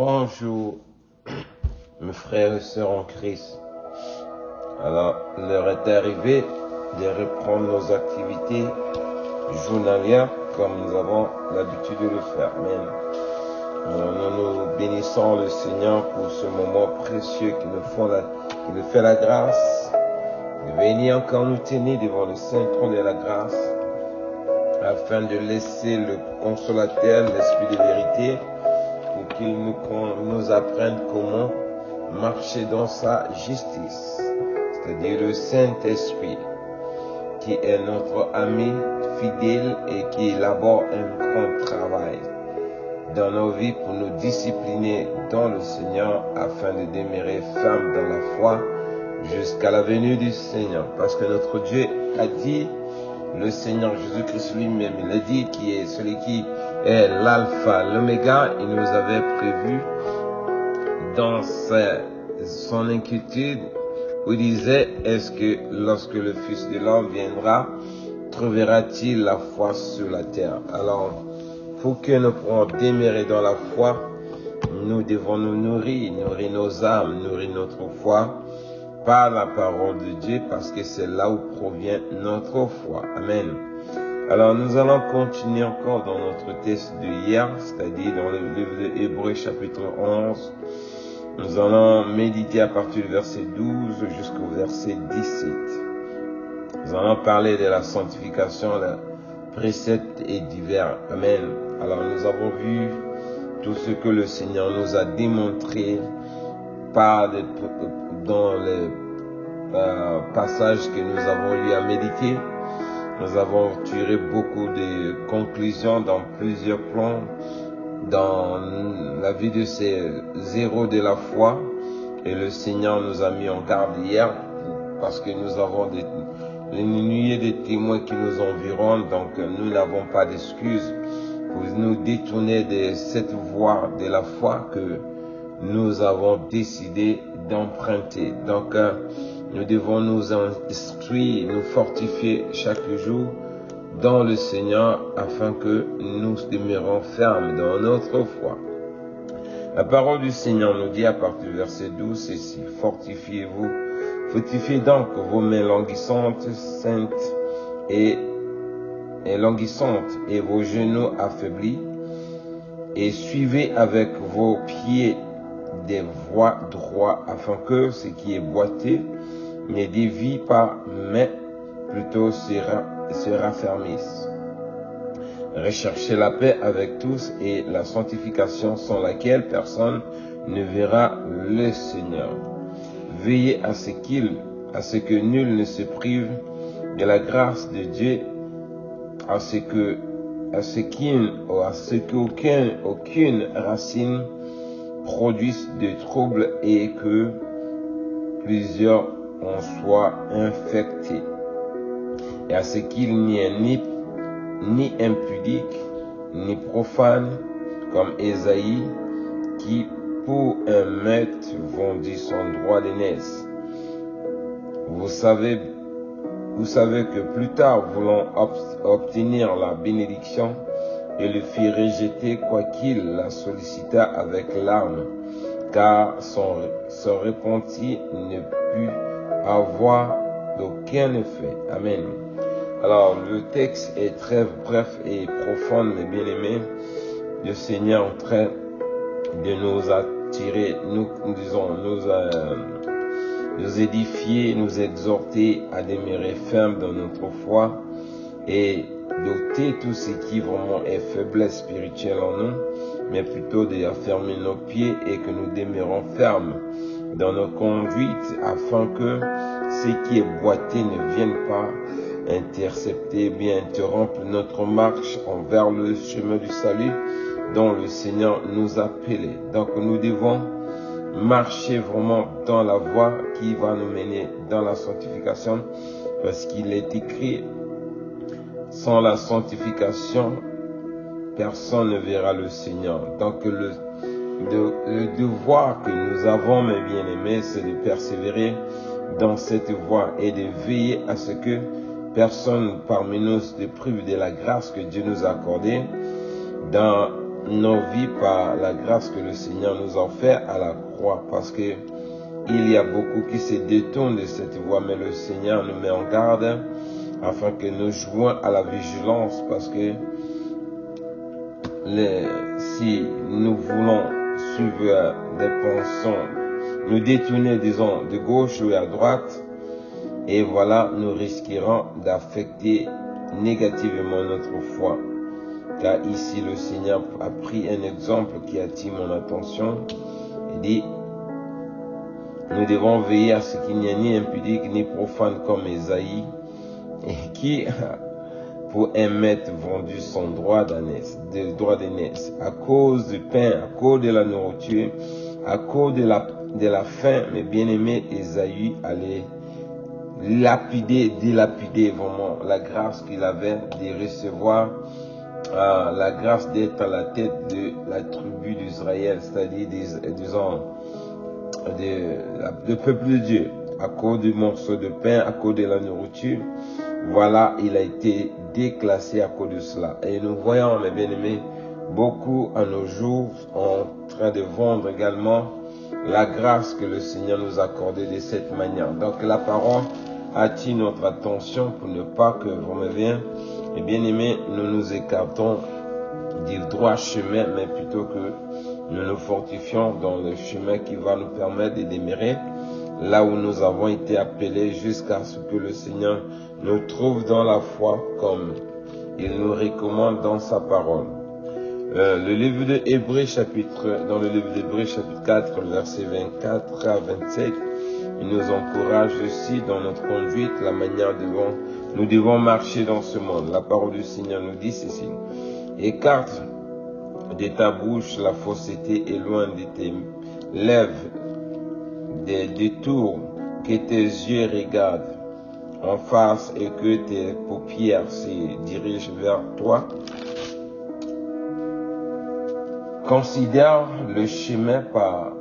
Bonjour, mes frères et sœurs en Christ. Alors, l'heure est arrivée de reprendre nos activités journalières comme nous avons l'habitude de le faire. Amen. Nous bénissons le Seigneur pour ce moment précieux qui nous fait la grâce de venir encore nous tenir devant le Saint Trône de la grâce afin de laisser le consolateur, l'Esprit de vérité, pour qu'il nous apprenne comment marcher dans sa justice, c'est-à-dire le Saint-Esprit, qui est notre ami fidèle et qui élabore un grand travail dans nos vies pour nous discipliner dans le Seigneur afin de demeurer fermes dans la foi jusqu'à la venue du Seigneur. Parce que notre Dieu a dit, le Seigneur Jésus-Christ lui-même, il a dit qui est celui qui est l'alpha, l'oméga. Il nous avait prévu dans son inquiétude où il disait, est-ce que lorsque le Fils de l'homme viendra, trouvera-t-il la foi sur la terre? Alors, pour que nous puissions demeurer dans la foi, nous devons nous nourrir nos âmes, nourrir notre foi par la parole de Dieu, parce que c'est là où provient notre foi. Amen. Alors, nous allons continuer encore dans notre texte de hier, c'est-à-dire dans le livre de Hébreux chapitre 11. Nous allons méditer à partir du verset 12 jusqu'au verset 17. Nous allons parler de la sanctification, la préceptes et divers. Amen. Alors, nous avons vu tout ce que le Seigneur nous a démontré dans les passages que nous avons eu à méditer. Nous avons tiré beaucoup de conclusions dans plusieurs plans dans la vie de ces héros de la foi. Et le Seigneur nous a mis en garde hier parce que nous avons une nuée de témoins qui nous environnent. Donc nous n'avons pas d'excuses pour nous détourner de cette voie de la foi que nous avons décidé d'emprunter. Donc nous devons nous instruire, nous fortifier chaque jour dans le Seigneur afin que nous demeurons fermes dans notre foi. La parole du Seigneur nous dit à partir du verset 12 ceci: fortifiez-vous, fortifiez donc vos mains languissantes, saintes et languissantes, et vos genoux affaiblis, et suivez avec vos pieds des voies droites, afin que ce qui est boiteux ne dévie pas, mais plutôt se raffermisse. Recherchez la paix avec tous et la sanctification sans laquelle personne ne verra le Seigneur. Veillez à ce que nul ne se prive de la grâce de Dieu, à ce qu'aucune racine produise de troubles et que plusieurs en soient infectés, et à ce qu'il n'y ait ni impudique, ni profane, comme Ésaïe, qui pour un maître vendit son droit d'aînesse. Vous savez que plus tard, voulant obtenir la bénédiction, il le fit rejeter, quoiqu'il la sollicita avec larmes, car son repentir ne put avoir d'aucun effet. Amen. Alors, le texte est très bref et profond, mes bien-aimés. Le Seigneur est en train de nous attirer, nous édifier, nous exhorter à demeurer fermes dans notre foi et d'ôter tout ce qui vraiment est faiblesse spirituelle en nous, mais plutôt d'affermer nos pieds et que nous demeurons fermes dans nos conduites afin que ce qui est boiteux ne vienne pas intercepter, bien interrompre notre marche envers le chemin du salut dont le Seigneur nous a appelés. Donc nous devons marcher vraiment dans la voie qui va nous mener dans la sanctification, parce qu'il est écrit, sans la sanctification, personne ne verra le Seigneur. Donc le devoir que nous avons, mes bien-aimés, c'est de persévérer dans cette voie et de veiller à ce que personne parmi nous ne prive de la grâce que Dieu nous a accordée dans nos vies par la grâce que le Seigneur nous a offert à la croix, parce que il y a beaucoup qui se détournent de cette voie, mais le Seigneur nous met en garde afin que nous jouions à la vigilance, parce que si nous voulons suivre des pensées, nous détourner, disons, de gauche ou à droite, et voilà, nous risquerons d'affecter négativement notre foi. Car ici, le Seigneur a pris un exemple qui attire mon attention. Il dit, nous devons veiller à ce qu'il n'y ait ni impudique ni profane comme Ésaïe, qui, pour un maître, vendu son droit d'aînesse, à cause du pain, à cause de la nourriture, à cause de la faim. Mais bien aimé, Ésaïe allait dilapider vraiment la grâce qu'il avait de recevoir, la grâce d'être à la tête de la tribu d'Israël, c'est-à-dire disons le peuple de Dieu, à cause du morceau de pain, à cause de la nourriture. Voilà, il a été déclassé à cause de cela. Et nous voyons, mes bien-aimés, beaucoup à nos jours en train de vendre également la grâce que le Seigneur nous a accordée de cette manière. Donc la parole attire notre attention pour ne pas que, vous me bien, et bien aimés, nous nous écartons du droit chemin, mais plutôt que nous nous fortifions dans le chemin qui va nous permettre de demeurer là où nous avons été appelés, jusqu'à ce que le Seigneur nous trouve dans la foi comme il nous recommande dans sa parole. Le livre de Hébreux dans le livre d'Hébreux chapitre 4, verset 24 à 27, il nous encourage aussi dans notre conduite, la manière dont nous devons marcher dans ce monde. La parole du Seigneur nous dit ceci: écarte de ta bouche la fausseté, éloigne de tes lèvres des détours, que tes yeux regardent en face et que tes paupières se dirigent vers toi. Considère le chemin par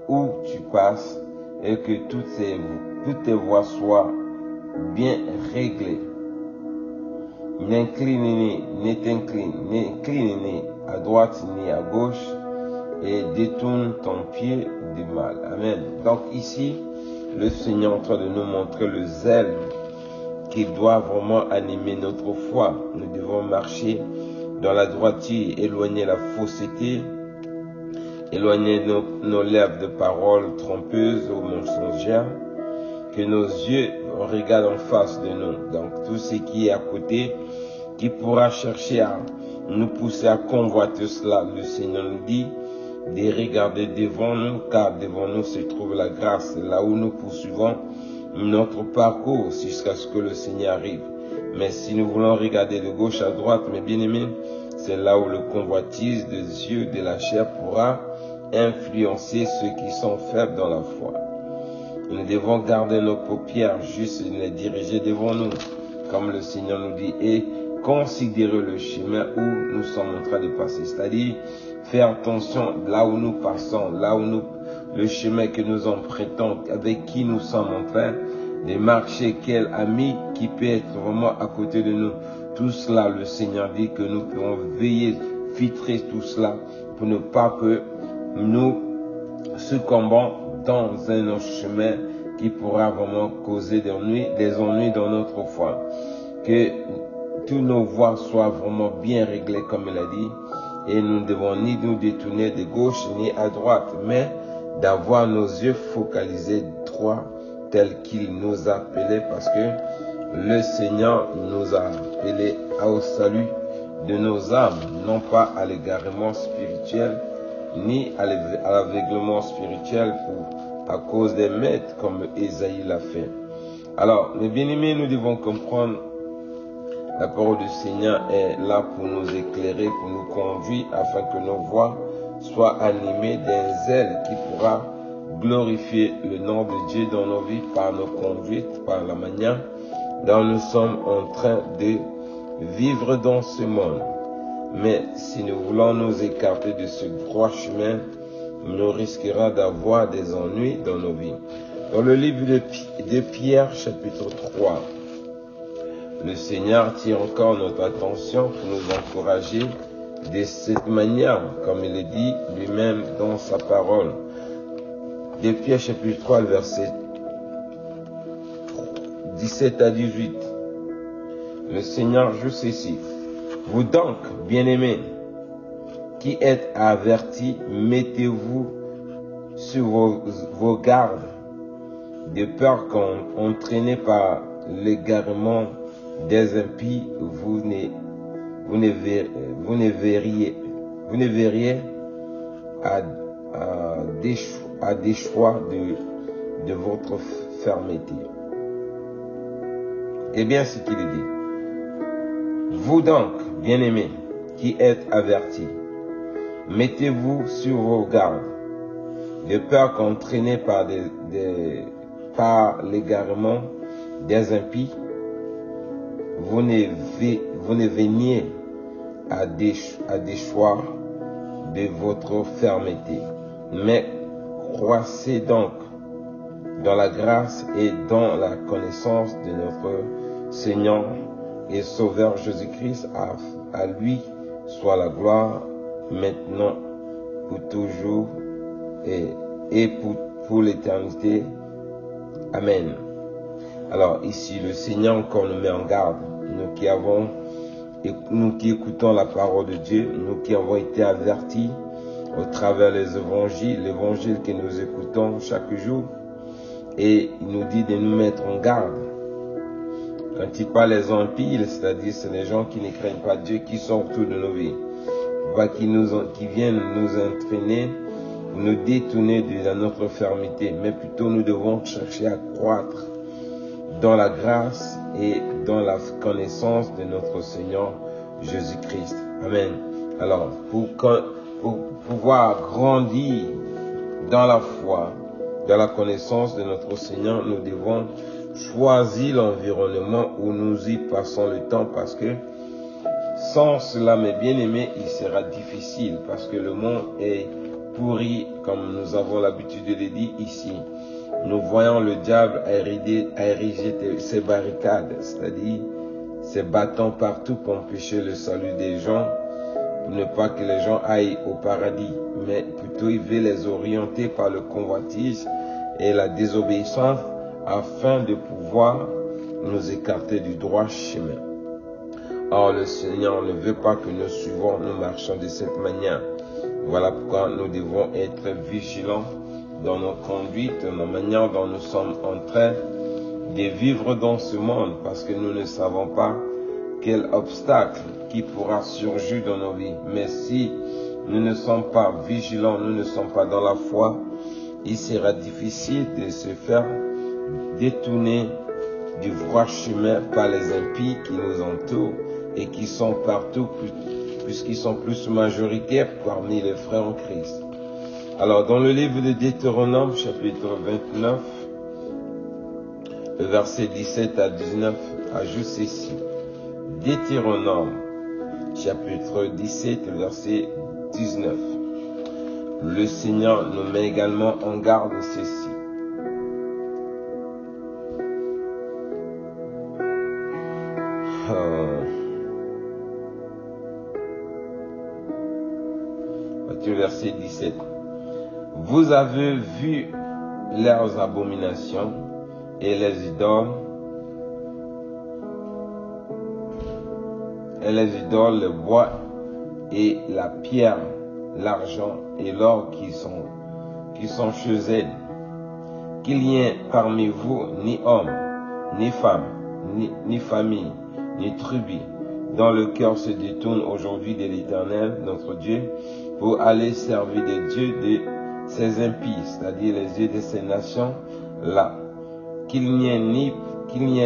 où tu passes et que toutes tes voies soient bien réglées. N'incline ni à droite ni à gauche et détourne ton pied du mal. Amen. Donc ici, le Seigneur est en train de nous montrer le zèle qui doit vraiment animer notre foi. Nous devons marcher dans la droiture, éloigner la fausseté, éloigner nos lèvres de paroles trompeuses ou mensongères, que nos yeux regardent en face de nous. Donc tout ce qui est à côté, qui pourra chercher à nous pousser à convoiter cela, le Seigneur nous dit de regarder devant nous, car devant nous se trouve la grâce, là où nous poursuivons notre parcours jusqu'à ce que le Seigneur arrive. Mais si nous voulons regarder de gauche à droite, mes bien-aimés, c'est là où le convoitise des yeux de la chair pourra influencer ceux qui sont faibles dans la foi. Nous devons garder nos paupières juste et les diriger devant nous, comme le Seigneur nous dit, et considérer le chemin où nous sommes en train de passer. C'est-à-dire, faire attention là où nous passons, le chemin que nous empruntons, avec qui nous sommes en train de marcher, quel ami qui peut être vraiment à côté de nous. Tout cela, le Seigneur dit que nous pouvons veiller, filtrer tout cela pour ne pas que nous succombons dans un autre chemin qui pourra vraiment causer des ennuis dans notre foi. Que tous nos voies soient vraiment bien réglées comme il a dit, et nous ne devons ni nous détourner de gauche ni à droite, mais d'avoir nos yeux focalisés droit tel qu'il nous a appelés, parce que le Seigneur nous a appelés au salut de nos âmes, non pas à l'égarement spirituel, ni à l'aveuglement spirituel à cause des maîtres, comme Ésaïe l'a fait. Alors, mes bien-aimés, nous devons comprendre la parole du Seigneur est là pour nous éclairer, pour nous conduire, afin que nos voix soient animées d'un zèle qui pourra glorifier le nom de Dieu dans nos vies par nos conduites, par la manière dont nous sommes en train de vivre dans ce monde. Mais si nous voulons nous écarter de ce droit chemin, nous risquerons d'avoir des ennuis dans nos vies. Dans le livre de Pierre, chapitre 3, le Seigneur tire encore notre attention pour nous encourager de cette manière, comme il le dit lui-même dans sa parole. De Pierre chapitre 3, verset 17 à 18. Le Seigneur juste ici. Vous donc, bien-aimés, qui êtes avertis, mettez-vous sur vos gardes, de peur qu'entraînés par l'égarement des impies, vous ne verriez à des choix de votre fermeté. Eh bien, ce qu'il dit. Vous donc, bien-aimés, qui êtes avertis, mettez-vous sur vos gardes, de peur qu'entraînés par l'égarement des impies, vous ne veniez à des choix de votre fermeté. Mais croissez donc dans la grâce et dans la connaissance de notre Seigneur et Sauveur Jésus-Christ. À lui soit la gloire maintenant, pour toujours et pour l'éternité. Amen. Alors ici, le Seigneur encore nous met en garde. Nous qui écoutons la parole de Dieu, nous qui avons été avertis au travers des évangiles, l'évangile que nous écoutons chaque jour, et il nous dit de nous mettre en garde. Quand il parle des impies, c'est-à-dire c'est les gens qui ne craignent pas Dieu, qui sont autour de nos vies, qui viennent nous entraîner, nous détourner de notre fermeté, mais plutôt nous devons chercher à croître dans la grâce et dans la connaissance de notre Seigneur Jésus-Christ. Amen. Alors, pour pouvoir grandir dans la foi, dans la connaissance de notre Seigneur, nous devons choisir l'environnement où nous y passons le temps, parce que sans cela, mes bien-aimés, il sera difficile, parce que le monde est pourri, comme nous avons l'habitude de le dire ici. Nous voyons le diable ériger ses barricades, c'est-à-dire ses bâtons partout pour empêcher le salut des gens, pour ne pas que les gens aillent au paradis, mais plutôt il veut les orienter par le convoitise et la désobéissance afin de pouvoir nous écarter du droit chemin. Or, le Seigneur ne veut pas que nous marchions de cette manière. Voilà pourquoi nous devons être vigilants dans nos conduites, dans la manière dont nous sommes en train de vivre dans ce monde, parce que nous ne savons pas quel obstacle qui pourra surgir dans nos vies. Mais si nous ne sommes pas vigilants, nous ne sommes pas dans la foi, il sera difficile de se faire détourner du droit chemin par les impies qui nous entourent et qui sont partout, puisqu'ils sont plus majoritaires parmi les frères en Christ. Alors, dans le livre de Deutéronome, chapitre 29, le verset 17 à 19, ajoute ceci. Deutéronome, chapitre 17, verset 19. Le Seigneur nous met également en garde ceci. Verset 17. Vous avez vu leurs abominations et les idoles, le bois et la pierre, l'argent et l'or qui sont chez elles. Qu'il n'y ait parmi vous ni homme, ni femme, ni famille, ni tribu, dont le cœur se détourne aujourd'hui de l'Éternel, notre Dieu, pour aller servir des dieux de ces impies, c'est-à-dire les dieux de ces nations-là. Qu'il n'y ait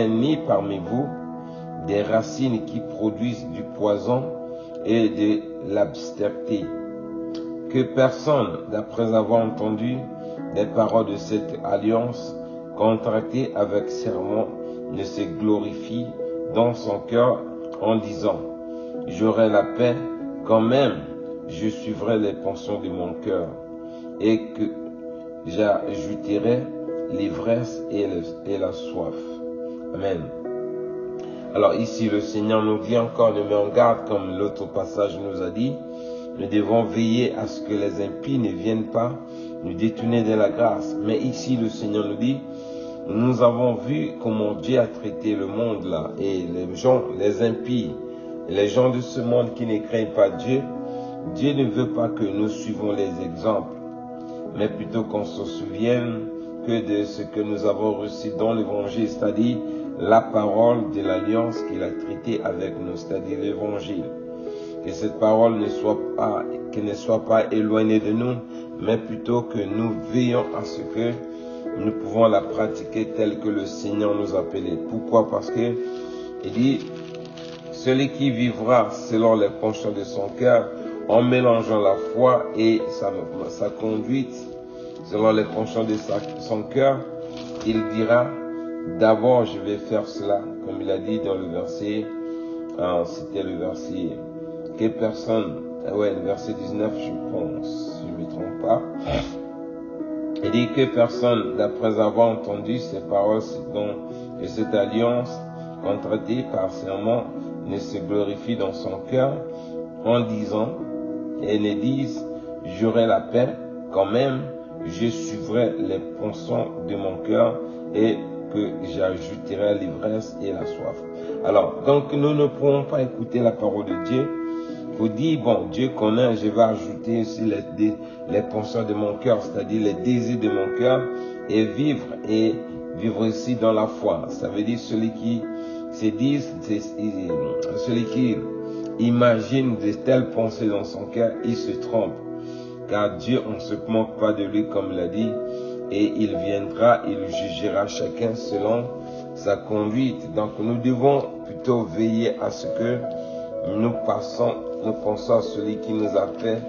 ni parmi vous des racines qui produisent du poison et de l'absterité. Que personne, d'après avoir entendu les paroles de cette alliance contractée avec serment, ne se glorifie dans son cœur en disant « J'aurai la paix quand même, je suivrai les pensions de mon cœur, et que j'ajouterai l'ivresse et la soif. » Amen. Alors ici, le Seigneur nous dit encore, nous met en garde, comme l'autre passage nous a dit, nous devons veiller à ce que les impies ne viennent pas nous détourner de la grâce. Mais ici, le Seigneur nous dit, nous avons vu comment Dieu a traité le monde là, et les gens, les impies, les gens de ce monde qui ne craignent pas Dieu. Dieu ne veut pas que nous suivons les exemples, mais plutôt qu'on se souvienne que de ce que nous avons reçu dans l'évangile, c'est-à-dire la parole de l'alliance qu'il a traitée avec nous, c'est-à-dire l'évangile. Que cette parole ne soit pas éloignée de nous, mais plutôt que nous veillons à ce que nous pouvons la pratiquer telle que le Seigneur nous a appelés. Pourquoi? Parce que il dit, celui qui vivra selon les penchants de son cœur, en mélangeant la foi et sa conduite, selon les penchants de son cœur, il dira, d'abord je vais faire cela, comme il a dit dans le verset, c'était le verset, que personne, le verset 19 je pense, si je ne me trompe pas, il dit que personne, d'après avoir entendu ces paroles et cette alliance contractée par serment, ne se glorifie dans son cœur en disant, et ne dise, j'aurai la paix, quand même, je suivrai les pensants de mon cœur et que j'ajouterai l'ivresse et la soif. Alors, donc nous ne pouvons pas écouter la parole de Dieu. Vous dire, bon, Dieu connaît, je vais ajouter aussi les pensants de mon cœur, c'est-à-dire les désirs de mon cœur, et vivre aussi dans la foi. Ça veut dire celui qui se dit, celui qui imagine de telles pensées dans son cœur, il se trompe. Car Dieu, on ne se moque pas de lui, comme il a dit, et il viendra, il jugera chacun selon sa conduite. Donc nous devons plutôt veiller à ce que nous pensons à celui qui nous a fait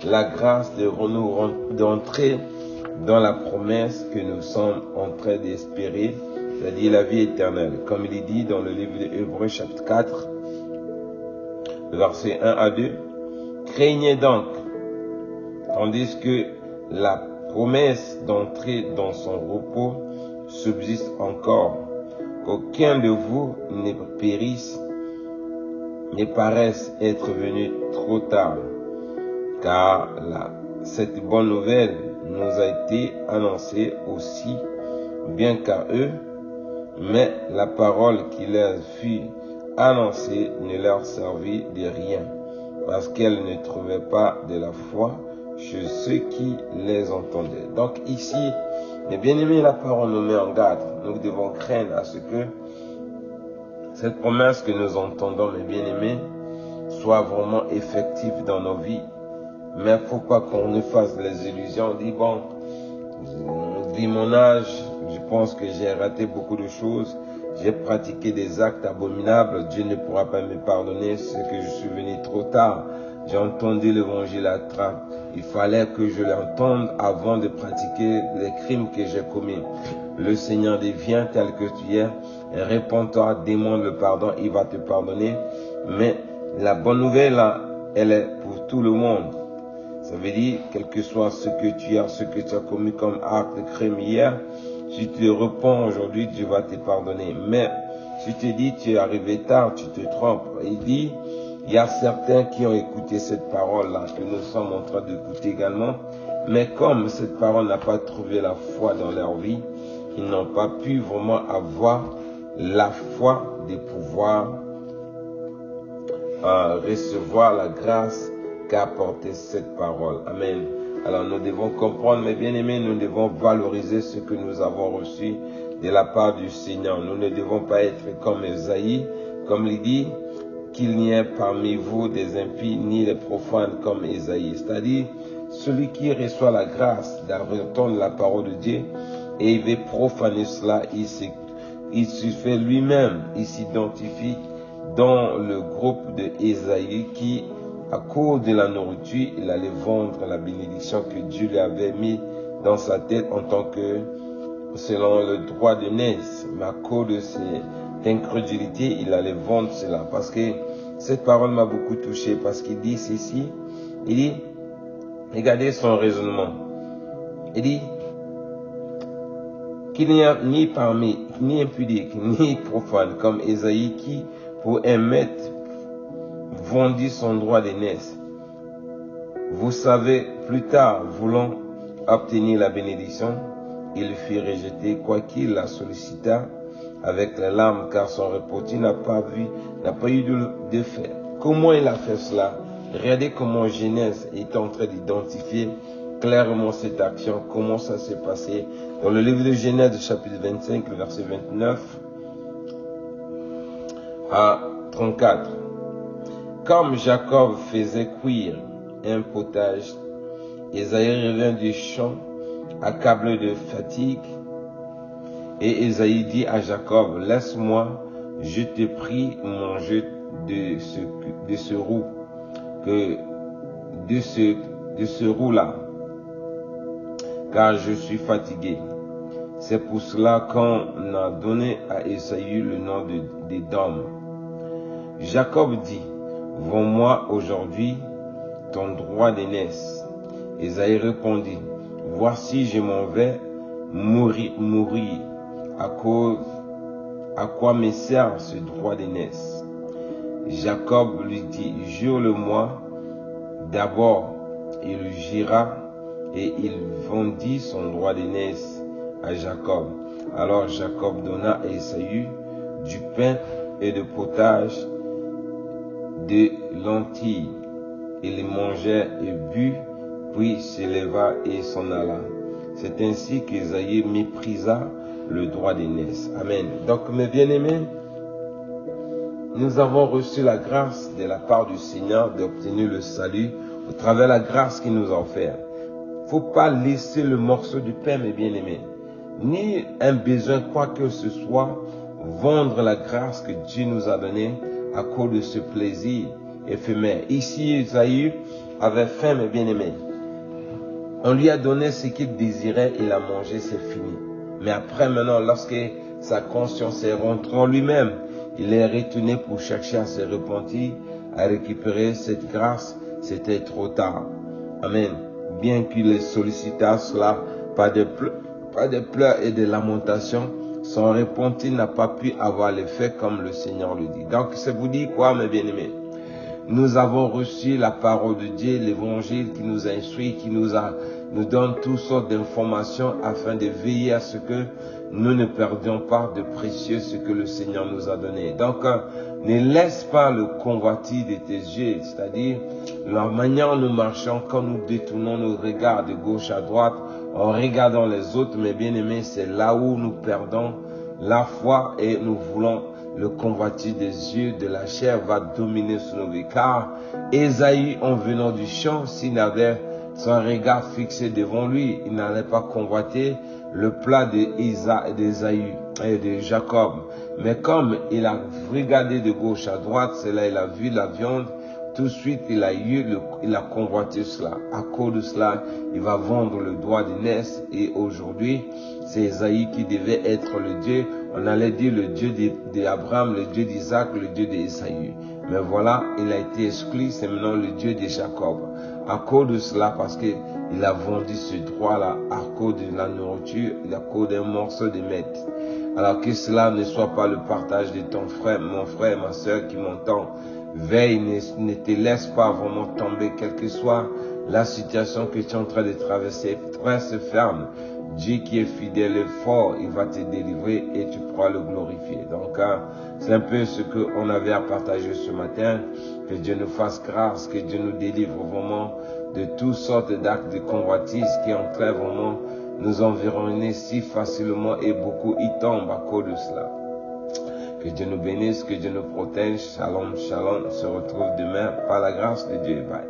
la grâce d'entrer dans la promesse que nous sommes en train d'espérer, c'est-à-dire la vie éternelle. Comme il est dit dans le livre de Hébreux chapitre 4, versets 1 à 2, craignez donc, tandis que la promesse d'entrer dans son repos subsiste encore, qu'aucun de vous ne périsse, ne paraisse être venu trop tard, car cette bonne nouvelle nous a été annoncée aussi bien qu'à eux, mais la parole qui leur fut annoncée ne leur servit de rien, parce qu'elle ne trouvait pas de la foi chez ceux qui les entendaient. Donc ici, mes bien-aimés, la parole nous met en garde. Nous devons craindre à ce que cette promesse que nous entendons, mes bien-aimés, soit vraiment effective dans nos vies. Mais il ne faut pas qu'on nous fasse les illusions. On dit, bon, vu mon âge, je pense que j'ai raté beaucoup de choses. J'ai pratiqué des actes abominables. Dieu ne pourra pas me pardonner. C'est que je suis venu trop tard. J'ai entendu l'évangile à trappe. Il fallait que je l'entende avant de pratiquer les crimes que j'ai commis. Le Seigneur dit, viens tel que tu es, réponds-toi, demande le pardon, il va te pardonner. Mais la bonne nouvelle, là, elle est pour tout le monde. Ça veut dire, quel que soit ce que tu as commis comme acte de crime hier, si tu te repens aujourd'hui, Dieu va te pardonner. Mais si tu te dis, tu es arrivé tard, tu te trompes. Il dit, il y a certains qui ont écouté cette parole-là, que nous sommes en train d'écouter également. Mais comme cette parole n'a pas trouvé la foi dans leur vie, ils n'ont pas pu vraiment avoir la foi de pouvoir recevoir la grâce qu'a apporté cette parole. Amen. Alors nous devons comprendre, mes bien-aimés, nous devons valoriser ce que nous avons reçu de la part du Seigneur. Nous ne devons pas être comme Esaïe, comme il dit, qu'il n'y ait parmi vous des impies ni des profanes comme Esaïe. C'est-à-dire, celui qui reçoit la grâce d'entendre la parole de Dieu et il veut profaner cela, il se fait lui-même, il s'identifie dans le groupe de Esaïe qui, à cause de la nourriture, il allait vendre la bénédiction que Dieu lui avait mis dans sa tête en tant que, selon le droit de naissance. Mais à cause de cette incrédulité, il allait vendre cela. Parce que cette parole m'a beaucoup touché. Parce qu'il dit ceci, il dit, regardez son raisonnement. Il dit, qu'il n'y a ni parmi, ni impudique, ni profane, comme Esaïe qui, pour un maître, vendit son droit d'aînesse. Vous savez, plus tard, voulant obtenir la bénédiction, il fut rejeté, quoiqu'il la sollicita avec les larmes, car son repentir n'a pas eu de fait. Comment il a fait cela? Regardez comment Genèse est en train d'identifier clairement cette action, comment ça s'est passé. Dans le livre de Genèse, chapitre 25, le verset 29 à 34. Comme Jacob faisait cuire un potage, Ésaü revint du champ, accablé de fatigue, et Ésaü dit à Jacob, laisse-moi, je te prie, manger de ce roux, de ce roux-là, car je suis fatigué. C'est pour cela qu'on a donné à Ésaü le nom d'Édom. Jacob dit, vends-moi aujourd'hui ton droit d'aînesse. Ésaü répondit, voici je m'en vais mourir. À quoi me sert ce droit d'aînesse? Jacob lui dit, jure-le-moi d'abord. Il jura et il vendit son droit d'aînesse à Jacob. Alors Jacob donna à Ésaü du pain et de potage, de lentilles. Il mangeait et but, puis se leva et s'en alla. C'est ainsi qu'Ésaü méprisa le droit d'aînesse. Amen. Donc, mes bien-aimés, nous avons reçu la grâce de la part du Seigneur d'obtenir le salut au travers de la grâce qu'il nous a offerte. Il ne faut pas laisser le morceau du pain, mes bien-aimés, ni un besoin, quoi que ce soit, vendre la grâce que Dieu nous a donnée à cause de ce plaisir éphémère. Ici, Ésaü avait faim, mes bien-aimés. On lui a donné ce qu'il désirait, il a mangé, c'est fini. Mais après, maintenant, lorsque sa conscience est rentrée en lui-même, il est retourné pour chercher à se repentir, à récupérer cette grâce. C'était trop tard. Amen. Bien qu'il sollicita cela par des pleurs et des lamentations, son repentir n'a pas pu avoir l'effet comme le Seigneur le dit. Donc, ça vous dit quoi, mes bien-aimés? Nous avons reçu la parole de Dieu, l'évangile qui nous instruit, qui nous donne toutes sortes d'informations afin de veiller à ce que nous ne perdions pas de précieux ce que le Seigneur nous a donné. Donc, ne laisse pas le convoitis de tes yeux, c'est-à-dire la manière dont nous marchons quand nous détournons nos regards de gauche à droite en regardant les autres, mes bien-aimés, c'est là où nous perdons la foi et nous voulons le convoitis des yeux de la chair va dominer sur nos vies. Car Ésaü, en venant du champ, s'il avait son regard fixé devant lui, il n'allait pas convoiter le plat d'Ésaü et de Jacob. Mais comme il a regardé de gauche à droite, c'est là il a vu la viande, tout de suite il a convoité cela. À cause de cela, il va vendre le droit d'aînesse et aujourd'hui, c'est Ésaü qui devait être le Dieu. On allait dire le Dieu d'Abraham, le Dieu d'Isaac, le Dieu d'Ésaü. Mais voilà, il a été exclu, c'est maintenant le Dieu de Jacob. À cause de cela, parce qu'il a vendu ce droit-là, à cause de la nourriture, à cause d'un morceau de mètre. Alors que cela ne soit pas le partage de ton frère, mon frère, ma soeur qui m'entend. Veille, ne te laisse pas vraiment tomber, quelle que soit la situation que tu es en train de traverser. Reste ferme. Dieu qui est fidèle et fort, il va te délivrer et tu pourras le glorifier. Donc, c'est un peu ce qu'on avait à partager ce matin. Que Dieu nous fasse grâce, que Dieu nous délivre vraiment de toutes sortes d'actes de convoitise qui entraient vraiment nous environner si facilement et beaucoup y tombent à cause de cela. Que Dieu nous bénisse, que Dieu nous protège. Shalom, shalom. On se retrouve demain par la grâce de Dieu. Bye.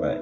Bye.